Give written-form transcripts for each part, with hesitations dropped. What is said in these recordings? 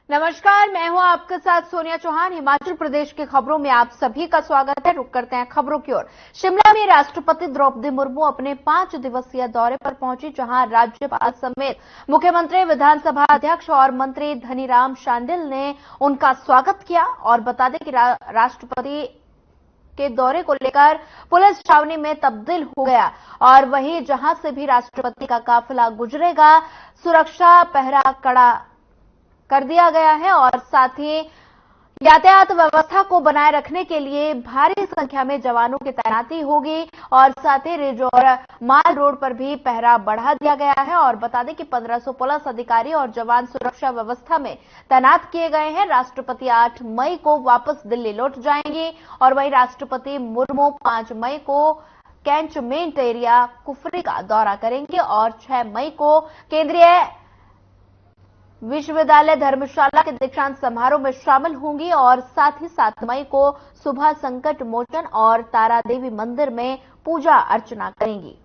नमस्कार, मैं हूं आपके साथ सोनिया चौहान। हिमाचल प्रदेश की खबरों में आप सभी का स्वागत है। रुक करते हैं खबरों की ओर। शिमला में राष्ट्रपति द्रौपदी मुर्मू अपने 5 दिवसीय दौरे पर पहुंची, जहां राज्यपाल समेत मुख्यमंत्री, विधानसभा अध्यक्ष और मंत्री धनीराम शांडिल ने उनका स्वागत किया। और बता दें कि राष्ट्रपति के दौरे को लेकर पुलिस छावनी में तब्दील हो गया और वहीं जहां से भी राष्ट्रपति का काफिला गुजरेगा, सुरक्षा पहरा कड़ा कर दिया गया है और साथ ही यातायात व्यवस्था को बनाए रखने के लिए भारी संख्या में जवानों की तैनाती होगी और साथ ही रिज और माल रोड पर भी पहरा बढ़ा दिया गया है। और बता दें कि 1500 पुलिस अधिकारी और जवान सुरक्षा व्यवस्था में तैनात किए गए हैं। राष्ट्रपति 8 मई को वापस दिल्ली लौट जाएंगे और वहीं राष्ट्रपति मुर्मू 5 मई को कैंटोनमेंट एरिया कुफरी का दौरा करेंगे और 6 मई को केंद्रीय विश्वविद्यालय धर्मशाला के दीक्षांत समारोह में शामिल होंगी और साथ ही 7 मई को सुबह संकट मोचन और तारा देवी मंदिर में पूजा अर्चना करेंगी।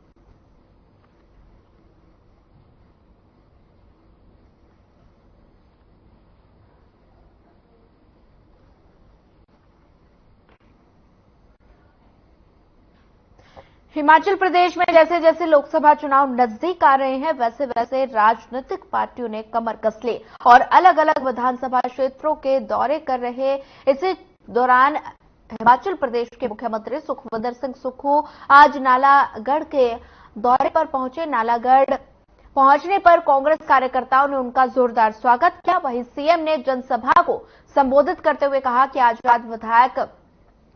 हिमाचल प्रदेश में जैसे जैसे लोकसभा चुनाव नजदीक आ रहे हैं, वैसे वैसे राजनीतिक पार्टियों ने कमर कस ली और अलग अलग विधानसभा क्षेत्रों के दौरे कर रहे। इसी दौरान हिमाचल प्रदेश के मुख्यमंत्री सुखविंदर सिंह सुक्खू आज नालागढ़ के दौरे पर पहुंचे। नालागढ़ पहुंचने पर कांग्रेस कार्यकर्ताओं ने उनका जोरदार स्वागत किया। वहीं सीएम ने जनसभा को संबोधित करते हुए कहा कि आजाद विधायक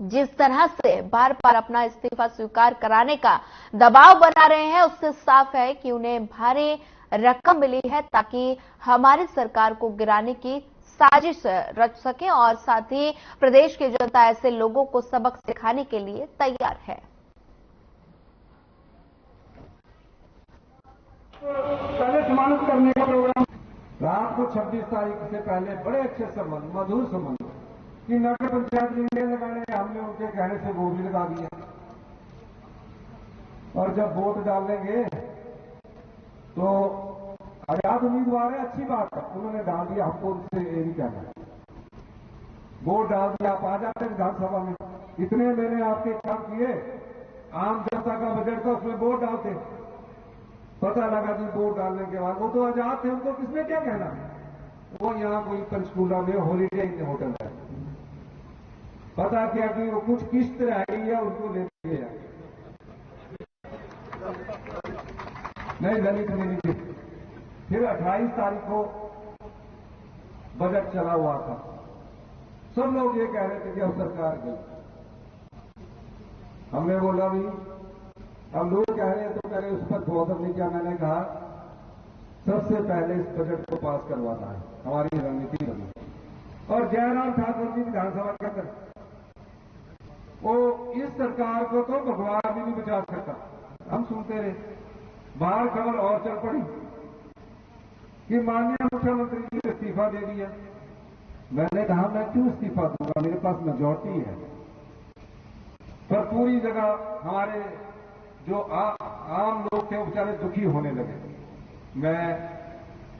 जिस तरह से बार बार अपना इस्तीफा स्वीकार कराने का दबाव बना रहे हैं, उससे साफ है कि उन्हें भारी रकम मिली है ताकि हमारी सरकार को गिराने की साजिश रच सके और साथ ही प्रदेश की जनता ऐसे लोगों को सबक सिखाने के लिए तैयार है। पहले सम्मानित करने का प्रोग्राम रात को 26 तारीख से पहले बड़े अच्छे संबंध, मधुर संबंध कि नगर पंचायत निर्णय लगाने, हमने उनके कहने से वो भी लगा दिया और जब वोट डालेंगे तो आजाद उम्मीदवार है, अच्छी बात है, उन्होंने डाल दिया, हमको उनसे ये भी कहना है। वोट डाल दिया, आप आ जाते विधानसभा में, इतने मैंने आपके काम किए, आम जनता का बजट था उसमें वोट डालते, पता लगा कि वोट डालने के बाद वो तो आजाद थे, उनको किसने क्या कहना है। वो यहाँ कोई पंचकूला में हॉलीडे इन होटल है, पता क्या कि वो कुछ किस्त रह गई है, उनको ले गया नहीं, दलित नहीं थी। फिर 28 तारीख को बजट चला हुआ था, सब लोग ये कह रहे थे कि अब सरकार गई। हमने बोला भी अब लोग कह रहे हैं तो कह रहे उस पर गौर नहीं किया। मैंने कहा सबसे पहले इस बजट को पास करवाना है, हमारी रणनीति बनी। और जयराम ठाकुर जी विधानसभा के अंदर वो इस सरकार को तो भगवान भी नहीं बचा सकता। हम सुनते रहे, बाहर खबर और चल पड़ी कि माननीय मुख्यमंत्री जी ने इस्तीफा दे दिया। मैंने कहा मैं क्यों इस्तीफा दूंगा, मेरे पास मेजॉरिटी है। पर पूरी जगह हमारे जो आम लोग थे वो बेचारे दुखी होने लगे। मैं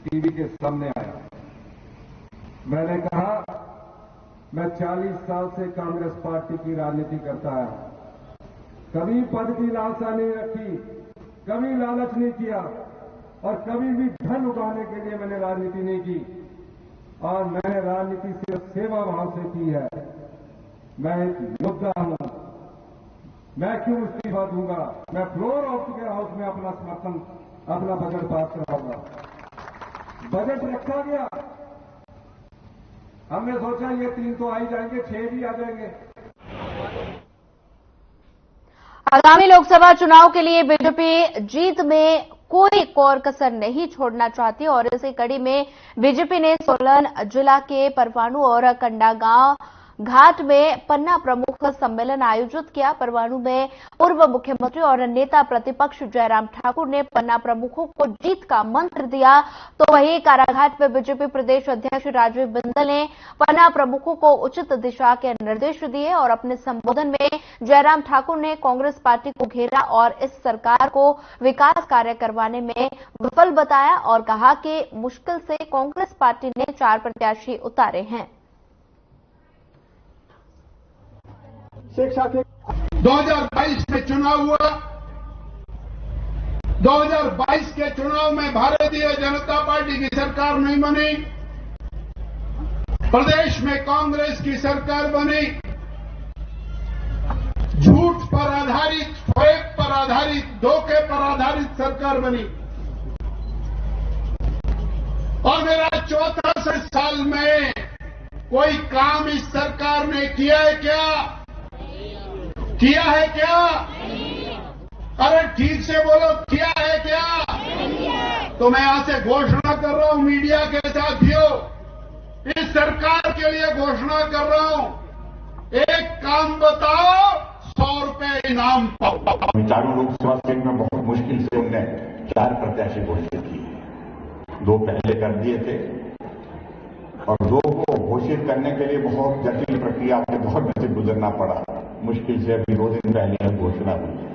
टीवी के सामने आया, मैंने कहा मैं 40 साल से कांग्रेस पार्टी की राजनीति करता है, कभी पद की लालसा नहीं रखी, कभी लालच नहीं किया और कभी भी धन उगाने के लिए मैंने राजनीति नहीं की और मैंने राजनीति सिर्फ सेवा भाव से की है। मैं एक योद्धा हूं, मैं क्यों इस्तीफा दूंगा। मैं फ्लोर ऑफ के हाउस में अपना समर्थन, अपना बजट पास कराऊंगा। बजट रखा गया, हमने सोचा ये 3 तो आ ही जाएंगे, 6 भी आ जाएंगे। आगामी लोकसभा चुनाव के लिए बीजेपी जीत में कोई कोर कसर नहीं छोड़ना चाहती और इसी कड़ी में बीजेपी ने सोलन जिला के परवाणु और कंडागांव घाट में पन्ना प्रमुख सम्मेलन आयोजित किया। परवाणु में पूर्व मुख्यमंत्री और नेता प्रतिपक्ष जयराम ठाकुर ने पन्ना प्रमुखों को जीत का मंत्र दिया, तो वहीं काराघाट में बीजेपी प्रदेश अध्यक्ष राजीव बिंदल ने पन्ना प्रमुखों को उचित दिशा के निर्देश दिए और अपने संबोधन में जयराम ठाकुर ने कांग्रेस पार्टी को घेरा और इस सरकार को विकास कार्य करवाने में विफल बताया और कहा कि मुश्किल से कांग्रेस पार्टी ने 4 प्रत्याशी उतारे हैं। 2022 में चुनाव हुआ। 2022 के चुनाव में भारतीय जनता पार्टी की सरकार नहीं बनी, प्रदेश में कांग्रेस की सरकार बनी। झूठ पर आधारित, फेक पर आधारित, धोखे पर आधारित सरकार बनी और मेरा 64 साल में कोई काम इस सरकार ने किया है क्या? किया है क्या? अरे ठीक से बोलो, किया है क्या? तो मैं यहां से घोषणा कर रहा हूं मीडिया के साथियों, इस सरकार के लिए घोषणा कर रहा हूं, एक काम बताओ 100 रुपए इनाम पाओ। चारों लोकसभा सीट में बहुत मुश्किल से उनने 4 प्रत्याशी घोषित किए। 2 पहले कर दिए थे और 2 को घोषित करने के लिए बहुत जटिल प्रक्रिया के दौर में से गुजरना पड़ा। मुश्किल से अभी 2 दिन पहले घोषणा हुई।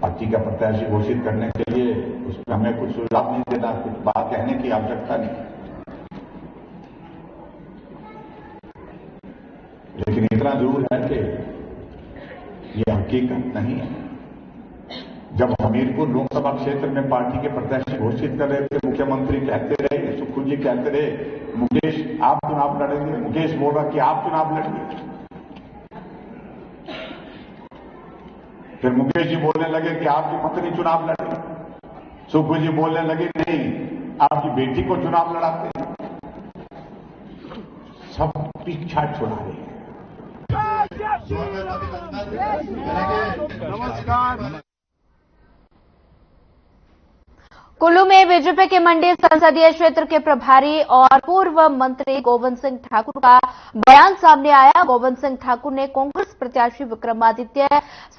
पार्टी का प्रत्याशी घोषित करने के लिए उसमें हमें कुछ सुझाव नहीं देना, कुछ बात कहने की आवश्यकता नहीं, लेकिन इतना जरूर है कि ये हकीकत नहीं है। जब हमीरपुर लोकसभा क्षेत्र में पार्टी के प्रत्याशी घोषित कर रहे थे, मुख्यमंत्री कहते रहे, सुखू जी कहते रहे, मुकेश आप चुनाव लड़ेंगे। मुकेश बोल रहा कि आप चुनाव लड़ेंगे। फिर मुकेश जी बोलने लगे कि आपकी पत्नी चुनाव लड़े। सुखू जी बोलने लगे नहीं, आपकी बेटी को चुनाव लड़ाते हैं। सब पीछा छुड़ा रहे हैं। नमस्कार। कुल्लू में बीजेपी के मंडी संसदीय क्षेत्र के प्रभारी और पूर्व मंत्री गोविंद सिंह ठाकुर का बयान सामने आया। गोविंद सिंह ठाकुर ने कांग्रेस प्रत्याशी विक्रमादित्य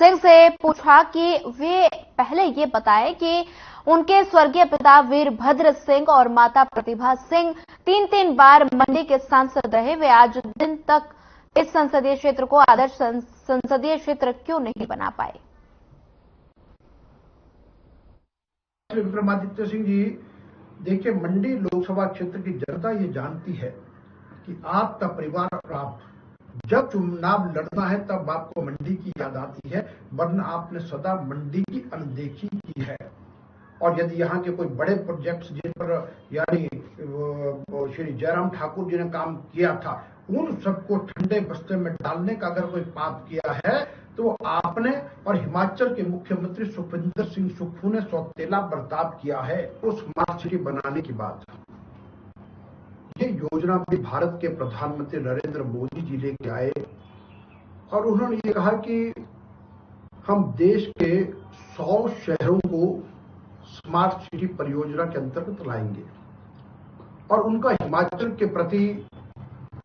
सिंह से पूछा कि वे पहले ये बताएं कि उनके स्वर्गीय पिता वीरभद्र सिंह और माता प्रतिभा सिंह 3 बार मंडी के सांसद रहे। वे आज दिन तक इस संसदीय क्षेत्र को आदर्श संसदीय क्षेत्र क्यों नहीं बना पाए। विक्रमादित्य सिंह जी, देखिए, मंडी लोकसभा क्षेत्र की जनता ये जानती है कि आपका परिवार और आप जब चुनाव लड़ना है तब आपको मंडी की याद आती है, वरना आपने सदा मंडी की अनदेखी की है। और यदि यहाँ के कोई बड़े प्रोजेक्ट्स जिन पर यानी श्री जयराम ठाकुर जी ने काम किया था, उन सबको ठंडे बस्ते में डालने का अगर कोई पाप किया है तो आपने और हिमाचल के मुख्यमंत्री सुखविंदर सिंह सुक्खू ने सौतेला बर्ताव किया है। उस स्मार्ट सिटी बनाने की बात, ये योजना भी भारत के प्रधानमंत्री नरेंद्र मोदी जी लेके आए और उन्होंने ये कहा कि हम देश के 100 शहरों को स्मार्ट सिटी परियोजना के अंतर्गत लाएंगे और उनका हिमाचल के प्रति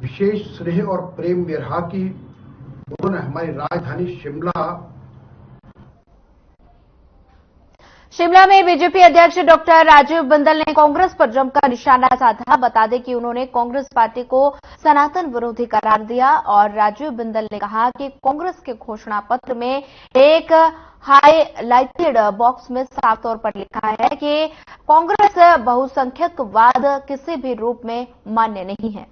विशेष स्नेह और प्रेम में रहा कि उन्होंने हमारी राजधानी शिमला में बीजेपी अध्यक्ष डॉक्टर राजीव बिंदल ने कांग्रेस पर जमकर निशाना साधा। बता दें कि उन्होंने कांग्रेस पार्टी को सनातन विरोधी करार दिया और राजीव बिंदल ने कहा कि कांग्रेस के घोषणा पत्र में एक हाईलाइटेड बॉक्स में साफ तौर पर लिखा है कि कांग्रेस बहुसंख्यकवाद किसी भी रूप में मान्य नहीं है।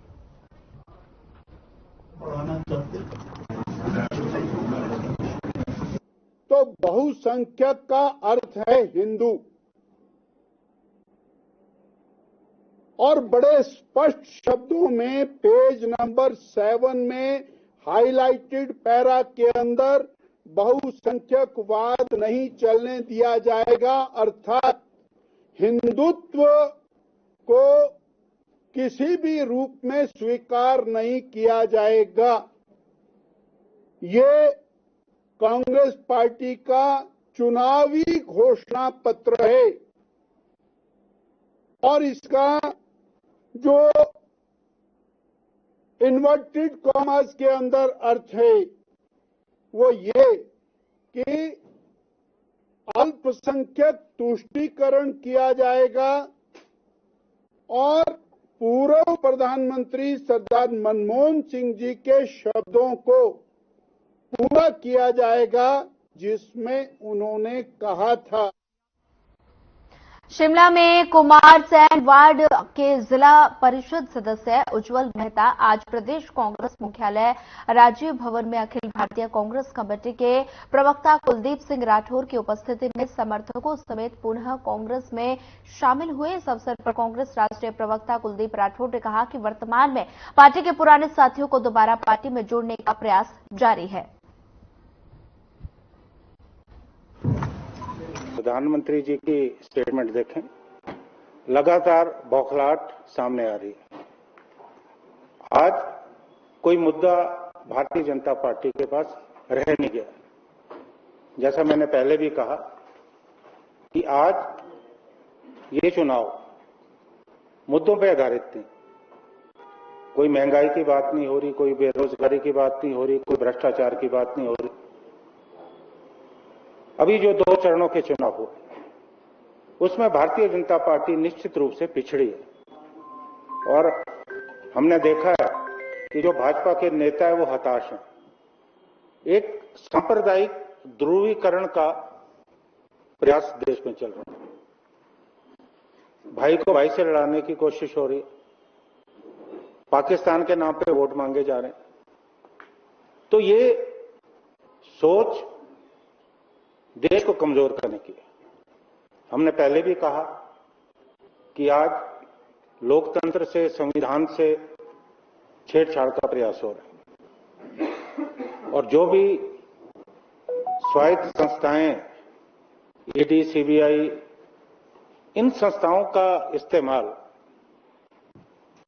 तो बहुसंख्यक का अर्थ है हिंदू, और बड़े स्पष्ट शब्दों में पेज नंबर 7 में हाइलाइटेड पैरा के अंदर बहुसंख्यकवाद नहीं चलने दिया जाएगा, अर्थात हिंदुत्व को किसी भी रूप में स्वीकार नहीं किया जाएगा। ये कांग्रेस पार्टी का चुनावी घोषणा पत्र है और इसका जो इन्वर्टेड कॉमर्स के अंदर अर्थ है वो ये कि अल्पसंख्यक तुष्टीकरण किया जाएगा और पूर्व प्रधानमंत्री सरदार मनमोहन सिंह जी के शब्दों को पूरा किया जाएगा जिसमें उन्होंने कहा था। शिमला में कुमारसैन वार्ड के जिला परिषद सदस्य उज्जवल मेहता आज प्रदेश कांग्रेस मुख्यालय राजीव भवन में अखिल भारतीय कांग्रेस कमेटी के प्रवक्ता कुलदीप सिंह राठौर की उपस्थिति में समर्थकों समेत पुनः कांग्रेस में शामिल हुए। इस अवसर पर कांग्रेस राष्ट्रीय प्रवक्ता कुलदीप राठौर ने कहा कि वर्तमान में पार्टी के पुराने साथियों को दोबारा पार्टी में जोड़ने का प्रयास जारी है। प्रधानमंत्री जी की स्टेटमेंट देखें, लगातार बौखलाहट सामने आ रही है। आज कोई मुद्दा भारतीय जनता पार्टी के पास रह नहीं गया। जैसा मैंने पहले भी कहा कि आज ये चुनाव मुद्दों पर आधारित नहीं, कोई महंगाई की बात नहीं हो रही, कोई बेरोजगारी की बात नहीं हो रही, कोई भ्रष्टाचार की बात नहीं हो रही। अभी जो 2 चरणों के चुनाव हुए उसमें भारतीय जनता पार्टी निश्चित रूप से पिछड़ी है और हमने देखा है कि जो भाजपा के नेता है वो हताश हैं। एक सांप्रदायिक ध्रुवीकरण का प्रयास देश में चल रहा है, भाई को भाई से लड़ाने की कोशिश हो रही है, पाकिस्तान के नाम पे वोट मांगे जा रहे हैं। तो ये सोच देश को कमजोर करने की है। हमने पहले भी कहा कि आज लोकतंत्र से, संविधान से छेड़छाड़ का प्रयास हो रहा है और जो भी स्वायत्त संस्थाएं, ईडी, सीबीआई, इन संस्थाओं का इस्तेमाल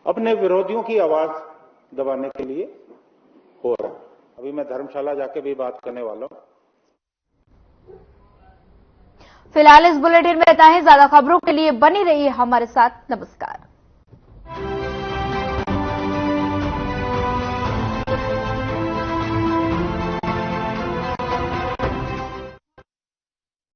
अपने विरोधियों की आवाज दबाने के लिए हो रहा है। अभी मैं धर्मशाला जाके भी बात करने वाला हूं। फिलहाल इस बुलेटिन में इतना ही। ज्यादा खबरों के लिए बनी रहिए हमारे साथ। नमस्कार।